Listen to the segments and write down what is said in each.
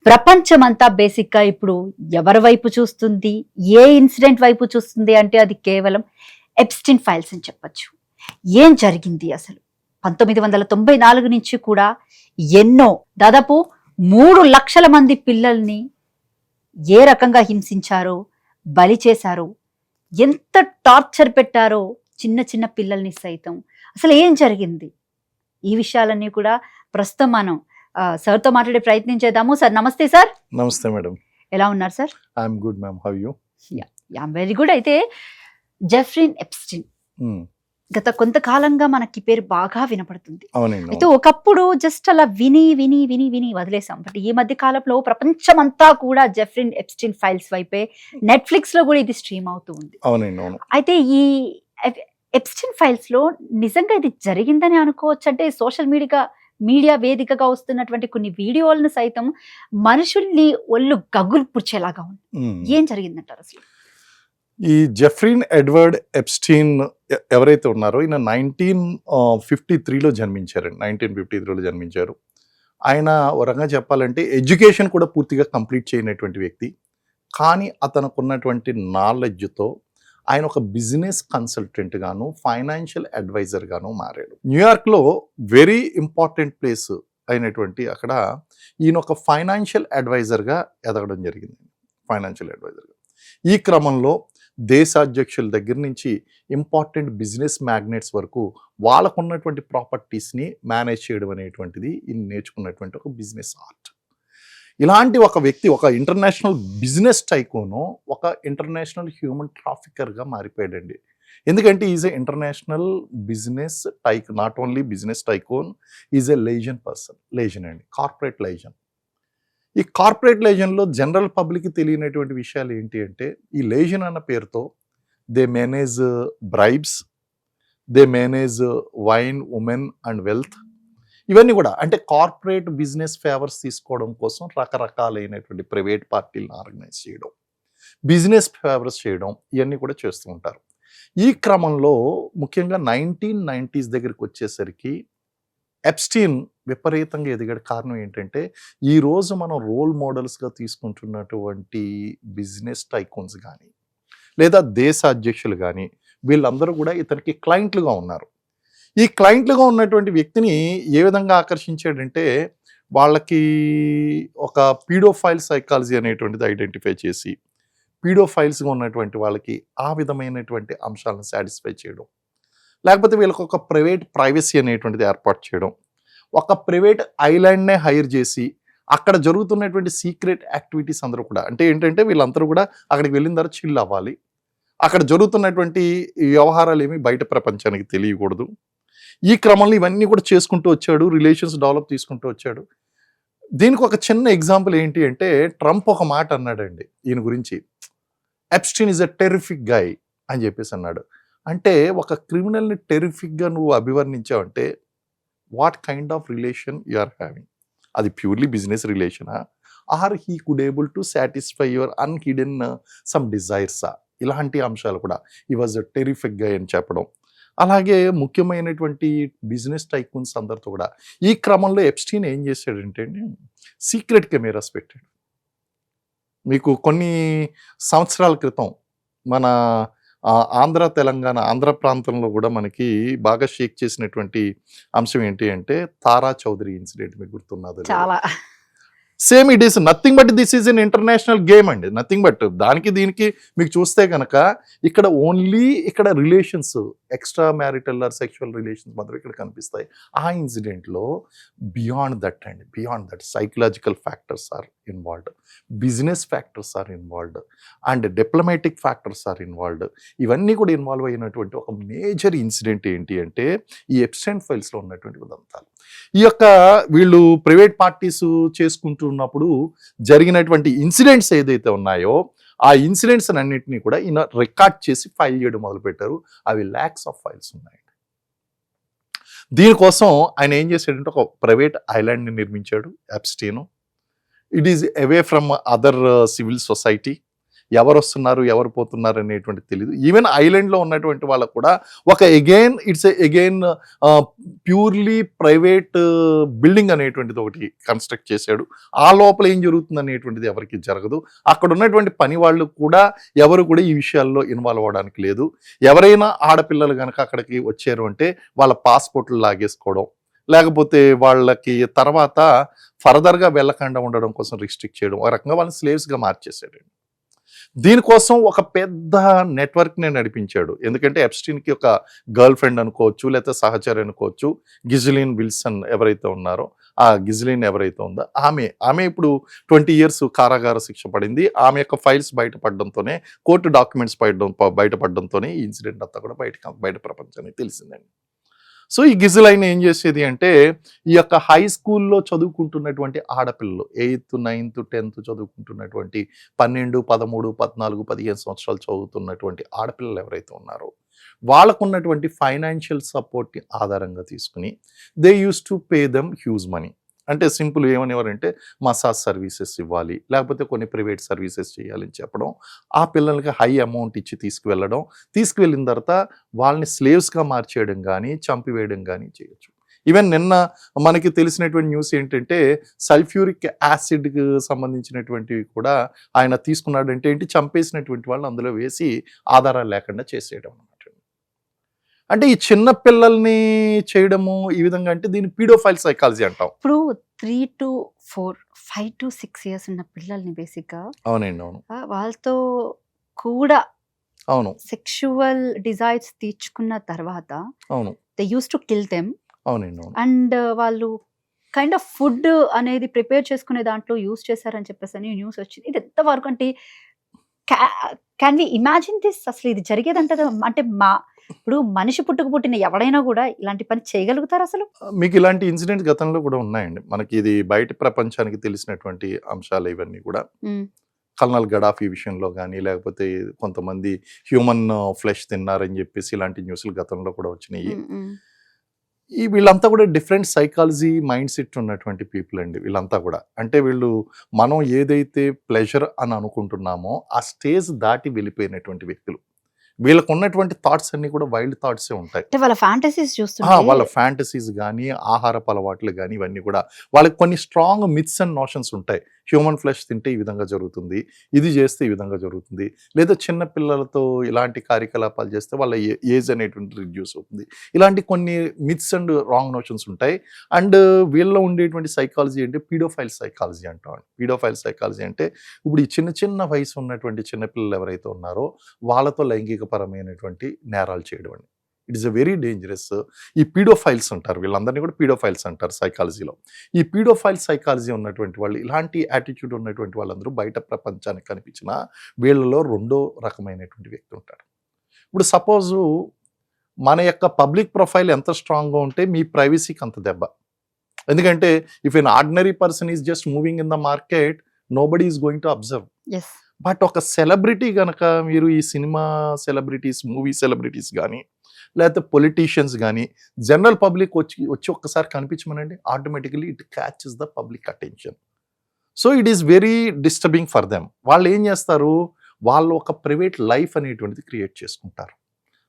ప్రపంచమంతా బేసిక్‌గా ఇప్పుడు ఎవరి వైపు చూస్తుంది? ఏ ఇన్సిడెంట్ వైపు చూస్తుంది అంటే అది కేవలం ఎప్‌స్టీన్ ఫైల్స్ అని చెప్పొచ్చు. ఏం జరిగింది అసలు? 1994 నుంచి కూడా ఎన్నో దాదాపు 3,00,000 మంది పిల్లల్ని ఏ రకంగా హింసించారో, బలి చేశారో, ఎంత టార్చర్ పెట్టారో చిన్న చిన్న పిల్లల్ని సైతం. అసలు ఏం జరిగింది? ఈ విషయాలన్నీ కూడా ప్రస్తుతం మనం సార్‌తో మాట్లాడే ప్రయత్నం చేద్దాము. సార్ నమస్తే సార్. నమస్తే మేడం. ఎలా ఉన్నారు sir? I'm good ma'am. How you? Yeah! Very good. అయితే జెఫ్రీన్ ఎప్‌స్టీన్ గత కొంతకాలంగా మనకి పేరు బాగా వినపడుతుంది. అవునండి. అయితే ఒకప్పుడు జస్ట్ అలా విని వదిలేసాం. బట్ ఈ మధ్య కాలంలో ప్రపంచమంతా కూడా జెఫ్రీన్ ఎప్‌స్టీన్ ఫైల్స్ వైపే నెట్‌ఫ్లిక్స్‌లో కూడా ఇది స్ట్రీమ్ అవుతూ ఉంది. అవునండి. అవును. అయితే ఈ ఎప్‌స్టీన్ ఫైల్స్‌లో నిజంగా ఇది జరిగిందని అనుకోవచ్చు. అంటే సోషల్ మీడియా వేదికగా వస్తున్నటువంటి కొన్ని వీడియోలను సైతం మనుషుల్ని ఒళ్ళు గగ్గులు పుడిచేలాగా ఉంది. ఏం జరిగిందంటారు అసలు? ఈ జెఫ్రీన్ ఎడ్వర్డ్ ఎప్‌స్టీన్ ఎవరైతే ఉన్నారో ఈయన 1953లో జన్మించారండి. 1953లో జన్మించారు. ఆయన ఒక రకంగా చెప్పాలంటే ఎడ్యుకేషన్ కూడా పూర్తిగా కంప్లీట్ చేయనటువంటి వ్యక్తి. కానీ అతనుకున్నటువంటి నాలెడ్జ్‌తో ఆయన ఒక బిజినెస్ కన్సల్టెంట్ గాను, ఫైనాన్షియల్ అడ్వైజర్ గాను మారాడు. న్యూయార్క్‌లో వెరీ ఇంపార్టెంట్ ప్లేస్ అయినటువంటి అక్కడ ఈయన ఒక ఫైనాన్షియల్ అడ్వైజర్‌గా ఎదగడం జరిగింది. ఫైనాన్షియల్ అడ్వైజర్‌గా. ఈ క్రమంలో దేశాధ్యక్షుల దగ్గర నుంచి ఇంపార్టెంట్ బిజినెస్ మ్యాగ్నెట్స్ వరకు వాళ్ళకున్నటువంటి ప్రాపర్టీస్ని మేనేజ్ చేయడం అనేటువంటిది ఈయన నేర్చుకున్నటువంటి ఒక బిజినెస్ ఆర్ట్. ఇలాంటి ఒక వ్యక్తి ఒక ఇంటర్నేషనల్ బిజినెస్ టైకోను ఒక ఇంటర్నేషనల్ హ్యూమన్ ట్రాఫికర్గా మారిపోయాడండి. ఎందుకంటే is a international business take, not only business tycoon, is a Legion person. Legion అండి, కార్పొరేట్ లేజన్. ఈ కార్పొరేట్ లేజన్లో జనరల్ పబ్లిక్కి తెలియనటువంటి విషయాలు ఏంటి అంటే ఈ లేజన్ అన్న పేరుతో they manage bribes, they manage wine, women and wealth. ఇవన్నీ కూడా అంటే కార్పొరేట్ బిజినెస్ ఫేవర్స్ తీసుకోవడం కోసం రకరకాలైనటువంటి ప్రైవేట్ పార్టీలను ఆర్గనైజ్ చేయడం, బిజినెస్ ఫేవర్స్ చేయడం, ఇవన్నీ కూడా చేస్తూ ఉంటారు. ఈ క్రమంలో ముఖ్యంగా 1990s దగ్గరికి వచ్చేసరికి ఎప్‌స్టీన్ విపరీతంగా ఎదిగాడు. కారణం ఏంటంటే ఈరోజు మనం రోల్ మోడల్స్గా తీసుకుంటున్నటువంటి బిజినెస్ టైకోన్స్ కానీ లేదా దేశ అధ్యక్షులు కానీ వీళ్ళందరూ కూడా ఇతనికి క్లయింట్లుగా ఉన్నారు. ఈ క్లయింట్లుగా ఉన్నటువంటి వ్యక్తిని ఏ విధంగా ఆకర్షించాడంటే వాళ్ళకి ఒక పీడోఫైల్ సైకాలజీ అనేటువంటిది ఐడెంటిఫై చేసి పీడోఫైల్స్గా ఉన్నటువంటి వాళ్ళకి ఆ విధమైనటువంటి అంశాలను సాటిస్ఫై చేయడం, లేకపోతే వీళ్ళకి ఒక ప్రైవసీ అనేటువంటిది ఏర్పాటు చేయడం, ఒక ప్రైవేట్ ఐలాండ్నే హైర్ చేసి అక్కడ జరుగుతున్నటువంటి సీక్రెట్ యాక్టివిటీస్ అందరూ కూడా అంటే ఏంటంటే వీళ్ళందరూ కూడా అక్కడికి వెళ్ళిన తర్వాత చిల్ అవ్వాలి, అక్కడ జరుగుతున్నటువంటి వ్యవహారాలు ఏమి బయట ప్రపంచానికి తెలియకూడదు. ఈ క్రమంలో ఇవన్నీ కూడా చేసుకుంటూ వచ్చాడు, రిలేషన్స్ డెవలప్ తీసుకుంటూ వచ్చాడు. దీనికి ఒక చిన్న ఎగ్జాంపుల్ ఏంటి అంటే ట్రంప్ ఒక మాట అన్నాడండి ఈయన గురించి, Epstein is a terrific guy అని చెప్పేసి అన్నాడు. అంటే ఒక క్రిమినల్ని టెరిఫిక్గా నువ్వు అభివర్ణించావంటే what kind of relation you are having? అది ప్యూర్లీ బిజినెస్ రిలేషనా or he could able to satisfy your unhidden some డిజైర్సా? ఇలాంటి అంశాలు కూడా ఈ వాజ్ ఎ టెరిఫిక్ గాయ్ అని చెప్పడం. అలాగే ముఖ్యమైనటువంటి బిజినెస్ టైకూన్స్ అందరితో కూడా ఈ క్రమంలో ఎప్‌స్టీన్ ఏం చేశాడంటే సీక్రెట్ కెమెరాస్ పెట్టాడు. మీకు కొన్ని సంవత్సరాల క్రితం మన ఆంధ్ర ప్రాంతంలో కూడా మనకి బాగా షేక్ చేసినటువంటి అంశం ఏంటి అంటే తారా చౌదరి ఇన్సిడెంట్. మీకు గుర్తున్నది చాలా same it is nothing but this is an international game అండి. నథింగ్ బట్ దానికి దీనికి మీకు చూస్తే కనుక ఇక్కడ ఓన్లీ ఇక్కడ relations extra marital or sexual relations మాత్రం ఇక్కడ కనిపిస్తాయి. ఆ ఇన్సిడెంట్లో beyond that psychological factors are involved, business factors are involved and diplomatic factors are involved. ఇవన్నీ కూడా ఇన్వాల్వ్ అయినటువంటి ఒక మేజర్ ఇన్సిడెంట్ ఏంటి అంటే ఈ ఎప్‌స్టీన్ ఫైల్స్లో ఉన్నటువంటి ఉదంతాలు. ఈ యొక్క వీళ్ళు ప్రైవేట్ పార్టీస్ చేసుకుంటున్నప్పుడు జరిగినటువంటి ఇన్సిడెంట్స్ ఏదైతే ఉన్నాయో ఆ ఇన్సిడెంట్స్ అన్నింటినీ కూడా ఈయన రికార్డ్ చేసి ఫైల్ చేయడం మొదలుపెట్టారు. అవి ల్యాక్స్ ఆఫ్ ఫైల్స్ ఉన్నాయి. దీనికోసం ఆయన ఏం చేశాడంటే ఒక ప్రైవేట్ ఐలాండ్ని నిర్మించాడు Epstein. It is away from other civil society. ఎవరు వస్తున్నారు ఎవరు పోతున్నారు అనేటువంటి తెలియదు. ఈవెన్ ఐలాండ్లో ఉన్నటువంటి వాళ్ళకు కూడా ఒక అగైన్ ప్యూర్లీ ప్రైవేట్ బిల్డింగ్ అనేటువంటిది ఒకటి కన్స్ట్రక్ట్ చేశాడు. ఆ లోపల ఏం జరుగుతుంది అనేటువంటిది ఎవరికి జరగదు. అక్కడ ఉన్నటువంటి పని వాళ్ళు కూడా ఎవరు కూడా ఈ విషయాల్లో ఇన్వాల్వ్ అవ్వడానికి లేదు. ఎవరైనా ఆడపిల్లలు కనుక అక్కడికి వచ్చారు అంటే వాళ్ళ పాస్పోర్ట్లు లాగేసుకోవడం, లేకపోతే వాళ్ళకి తర్వాత ఫర్దర్గా వెళ్ళకుండా ఉండడం కోసం రిస్ట్రిక్ట్ చేయడం, ఒక రకంగా వాళ్ళని స్లేవ్స్గా మార్చేసాడు. దీనికోసం ఒక పెద్ద నెట్వర్క్ని నడిపించాడు. ఎందుకంటే ఎప్స్టీన్కి ఒక గర్ల్ ఫ్రెండ్ అనుకోవచ్చు, లేకపోతే సహచరి అనుకోవచ్చు, గిజ్లిన్ విల్సన్ ఎవరైతే ఉన్నారో, ఆ గిజ్లిన్ ఎవరైతే ఉందో ఆమె ఇప్పుడు 20 years కారాగార శిక్ష పడింది. ఆమె యొక్క ఫైల్స్ బయటపడడంతోనే, కోర్టు డాక్యుమెంట్స్ బయటపడడంతోనే ఈ ఇన్సిడెంట్ అంతా కూడా బయట ప్రపంచానికి తెలిసిందండి. సో ఈ గిజ్లైన్ ఏం చేసేది అంటే, ఈ యొక్క హై స్కూల్లో చదువుకుంటున్నటువంటి ఆడపిల్లలు 8th 9th 10th చదువుకుంటున్నటువంటి 12 13 14 15 సంవత్సరాలు చదువుతున్నటువంటి ఆడపిల్లలు ఎవరైతే ఉన్నారో వాళ్ళకున్నటువంటి ఫైనాన్షియల్ సపోర్ట్ని ఆధారంగా తీసుకుని they use to pay them huge money. అంటే సింపుల్ ఏమనేవారంటే మసాజ్ సర్వీసెస్ ఇవ్వాలి, లేకపోతే కొన్ని ప్రైవేట్ సర్వీసెస్ చేయాలని చెప్పడం, ఆ పిల్లలకి హై అమౌంట్ ఇచ్చి తీసుకువెళ్ళిన తర్వాత వాళ్ళని స్లేవ్స్గా మార్చేయడం కానీ చంపివేయడం కానీ చేయొచ్చు. ఈవెన్ నిన్న మనకి తెలిసినటువంటి న్యూస్ ఏంటంటే సల్ఫ్యూరిక్ యాసిడ్కి సంబంధించినటువంటివి కూడా ఆయన తీసుకున్నాడంటే ఏంటి, చంపేసినటువంటి వాళ్ళు అందులో వేసి ఆధారాలు లేకుండా చేసేయడం అన్నమాట. అంటే ఈ చిన్న పిల్లల్ని చేయడము ఈ విధంగా అంటే దీన్ని పీడోఫైల్ సైకాలజీ అంటాం. ఇప్పుడు 3 to 4, 5 to 6 years ఉన్న పిల్లల్ని బేసిక్గా అవునండి, అవును, వాళ్ళతో కూడా అవును, సెక్షువల్ డిజైర్స్ తీర్చుకున్న తర్వాత అవును, they use to kill them. అవునండి, అవును. అండ్ వాళ్ళు కైండ్ ఆఫ్ ఫుడ్ అనేది ప్రిపేర్ చేసుకునే దాంట్లో యూస్ చేశారని చెప్పేసి అని న్యూస్ వచ్చింది. ఇది ఎంతవరకు అంటే క్యాన్ వి ఇమాజిన్ దిస్? అసలు ఇది జరిగేదంటే అంటే ఇప్పుడు మనిషి పుట్టిన ఎవడైనా కూడా ఇలాంటి పని చేయగలుగుతారు అసలు? మీకు ఇలాంటి ఇన్సిడెంట్స్ గతంలో కూడా ఉన్నాయండి. మనకి ఇది బయట ప్రపంచానికి తెలిసినటువంటి అంశాలు ఇవన్నీ కూడా. కల్నల్ గడాఫీ విషయంలో కానీ, లేకపోతే కొంతమంది హ్యూమన్ ఫ్లెష్ తిన్నారని చెప్పేసి ఇలాంటి న్యూస్లు గతంలో కూడా వచ్చినాయి. వీళ్ళంతా కూడా డిఫరెంట్ సైకాలజీ మైండ్ సెట్ ఉన్నటువంటి పీపుల్ అండి వీళ్ళంతా కూడా. అంటే వీళ్ళు మనం ఏదైతే ప్లెజర్ అని అనుకుంటున్నామో ఆ స్టేజ్ దాటి వెళ్ళిపోయినటువంటి వ్యక్తులు. వీళ్ళకు ఉన్నటువంటి థాట్స్ అన్ని కూడా వైల్డ్ థాట్సే ఉంటాయి. అంటే వాళ్ళ ఫ్యాంటసీస్ చూస్తుంటే వాళ్ళ ఫ్యాంటసీస్ కానీ, ఆహారపు అలవాట్లు కానీ, ఇవన్నీ కూడా వాళ్ళకి కొన్ని స్ట్రాంగ్ మిత్స్ అండ్ నోషన్స్ ఉంటాయి. హ్యూమన్ ఫ్లెష్ తింటే ఈ విధంగా జరుగుతుంది, ఇది చేస్తే ఈ విధంగా జరుగుతుంది, లేదా చిన్న పిల్లలతో ఇలాంటి కార్యకలాపాలు చేస్తే వాళ్ళ ఏజ్ అనేటువంటి రిడ్యూస్ అవుతుంది. ఇలాంటి కొన్ని మిత్స్ అండ్ రాంగ్ నోషన్స్ ఉంటాయి. అండ్ వీళ్ళలో ఉండేటువంటి సైకాలజీ అంటే పీడోఫైల్ సైకాలజీ అంటాం. పీడోఫైల్ సైకాలజీ అంటే ఇప్పుడు ఈ చిన్న వయసు ఉన్నటువంటి చిన్నపిల్లలు ఎవరైతే ఉన్నారో వాళ్ళతో లైంగికపరమైనటువంటి నేరాలు చేయడం అండి. It is a very dangerous. ఈ పీడోఫైల్స్ అంటారు, వీళ్ళందరినీ కూడా పీడోఫైల్స్ అంటారు సైకాలజీలో. ఈ పీడోఫైల్ సైకాలజీ ఉన్నటువంటి వాళ్ళు, ఇలాంటి యాటిట్యూడ్ ఉన్నటువంటి వాళ్ళందరూ బయట ప్రపంచానికి కనిపించిన వీళ్ళలో రెండో రకమైనటువంటి వ్యక్తి ఉంటారు. ఇప్పుడు సపోజు మన యొక్క పబ్లిక్ ప్రొఫైల్ ఎంత స్ట్రాంగ్గా ఉంటే మీ ప్రైవసీకి అంత దెబ్బ. ఎందుకంటే if an ordinary person is just moving in the market, nobody is going to observe. But ఒక సెలబ్రిటీ కనుక మీరు ఈ సినిమా సెలబ్రిటీస్, మూవీ సెలబ్రిటీస్ కానీ, లేకపోతే పొలిటీషియన్స్ కానీ, జనరల్ పబ్లిక్ వచ్చి ఒక్కసారి కనిపించమనండి, automatically it catches the public attention. So it is very disturbing for them. వాళ్ళు ఏం చేస్తారు, వాళ్ళు ఒక ప్రైవేట్ లైఫ్ అనేటువంటిది క్రియేట్ చేసుకుంటారు.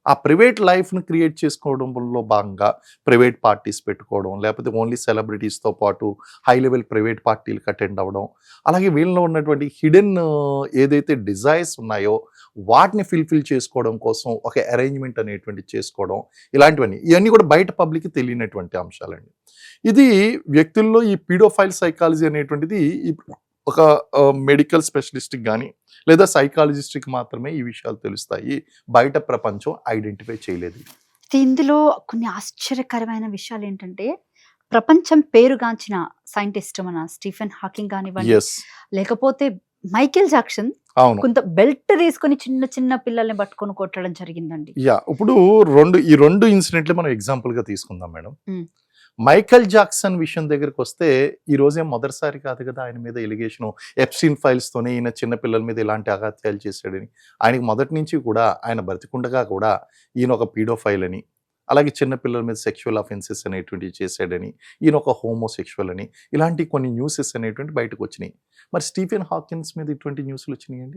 ఆ ప్రైవేట్ లైఫ్ను క్రియేట్ చేసుకోవడంలో భాగంగా ప్రైవేట్ పార్టీస్ పెట్టుకోవడం, లేకపోతే ఓన్లీ సెలబ్రిటీస్తో పాటు హై లెవెల్ ప్రైవేట్ పార్టీలకు అటెండ్ అవ్వడం, అలాగే వీళ్ళలో ఉన్నటువంటి హిడెన్ ఏదైతే డిజైర్స్ ఉన్నాయో వాటిని ఫిల్ఫిల్ చేసుకోవడం కోసం ఒక అరేంజ్మెంట్ అనేటువంటి చేసుకోవడం, ఇవన్నీ కూడా బయట పబ్లిక్కి తెలియనటువంటి అంశాలండి. ఇది వ్యక్తుల్లో ఈ పీడోఫైల్ సైకాలజీ అనేటువంటిది ఒక మెడికల్ స్పెషలిస్ట్కి కానీ లేదా సైకాలజిస్ట్కి మాత్రమే ఈ విషయాలు తెలుస్తాయి. బయట ప్రపంచం ఐడెంటిఫై చేయలేదు. ఇందులో కొన్ని ఆశ్చర్యకరమైన విషయాలు ఏంటంటే, ప్రపంచం పేరుగాంచిన సైంటిస్ట్ మన స్టీఫెన్ హాకింగ్ కానివ్వండి, లేకపోతే మైకేల్ జాక్సన్ కొంత బెల్ట్ తీసుకొని చిన్న పిల్లల్ని పట్టుకొని కొట్టడం జరిగిందండి. ఇప్పుడు ఈ రెండు ఇన్సిడెంట్లు మనం ఎగ్జాంపుల్ గా తీసుకుందాం మేడం. మైకేల్ జాక్సన్ విషయం దగ్గరికి వస్తే ఈ రోజేం మొదటిసారి కాదు కదా ఆయన మీద ఎలిగేషన్. ఎప్స్టీన్ ఫైల్స్తోనే ఈయన చిన్నపిల్లల మీద ఇలాంటి అఘాత్యాలు చేశాడని, ఆయనకి మొదటి నుంచి కూడా ఆయన బ్రతికుండగా కూడా ఈయన ఒక పీడోఫైల్ అని, అలాగే చిన్నపిల్లల మీద సెక్షువల్ అఫెన్సెస్ అనేటువంటివి చేశాడని, ఈయన ఒక హోమోసెక్షువల్ అని, ఇలాంటి కొన్ని న్యూసెస్ అనేటువంటి బయటకు వచ్చినాయి. మరి స్టీఫెన్ హాకిన్స్ మీద ఇటువంటి న్యూస్లు వచ్చినాయండి.